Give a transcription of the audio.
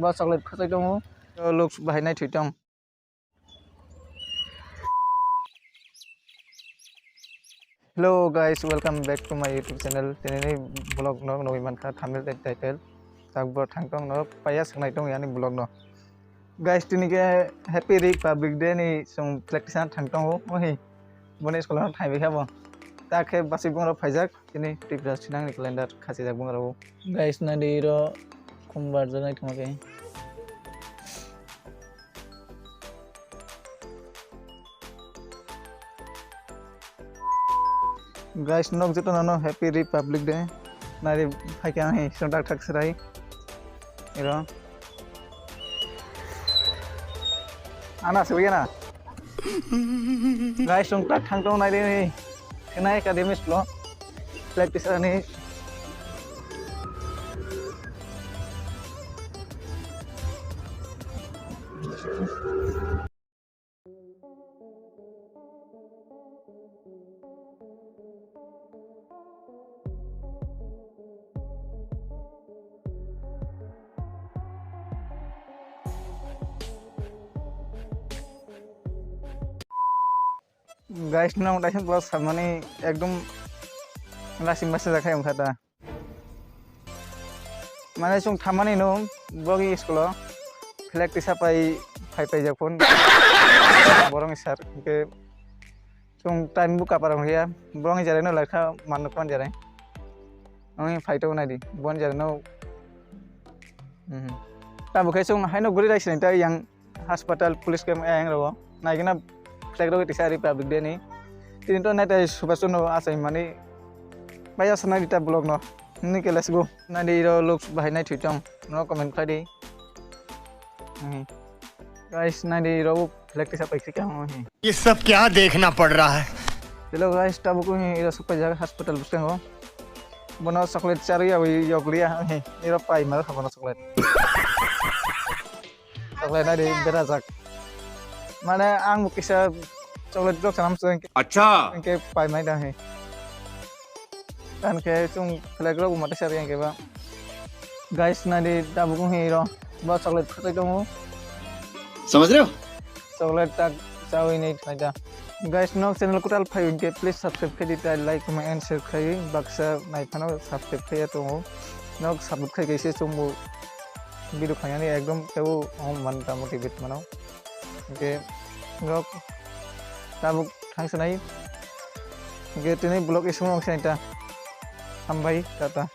बा chocolate khasai dong looks bahai thui tong hello guys, welcome back to my YouTube channel. Tini vlog no noi man kha thumbnail title tak thang tong no paya sangnai tong yani vlog no guys tini ke happy republic day ni sung practice thang tong ho hi bone school thai be khabo ta ke basi bong ro phaijak tini tipra sinang ni calendar khasi jak bong ro guys na di ro kumbar janai thmake guys nok jito no happy republic day nari phaikya hi sondak thak serai iro ana sebi na guys sondak thang tong nai ni kenai academy school practice ani guys nong daisang plus samani ekdom lasing basa jakai khata mane sung thamani no bogi school practice pai jakon borong sar ke sung time buka parang ya borong jare no lakha man kon jare oni fight nai di bon jare no ta bukai sung haino guri rai sin ta yang hospital police camp yang ro naigina flag ro tisa republic day ni tin to nai subasun no asai mani baya sanai dita blog no ni ke let's go na di ro looks bahai nai thutong no comment khai di guys na di ro flag tisa pai ka ho hi ये सब क्या देखना पड़ रहा है hello guys ta bu ko hi ro supai jaga hospital buseng ho bono chocolate chari ya yoglia hi ro pai mar khabono chocolate chocolate na di berazak mana ang mukisa chocolate drop sanam seng अच्छा ke pai mai da hai kan ke chung flag ro mate sari ke ba guys na di ta bu hi ro ba chocolate khasai dong समझ रहे हो chocolate tak chawi nei thaida guys no channel kutal phai ke please subscribe ke dita like comment and share khai baksa nai phano subscribe khai to no subscribe khai ke se chung video khani ekdom teu hom man ta motivate manau ke rock tabuk thang sanai ke tini blog isung sang ta sampai kata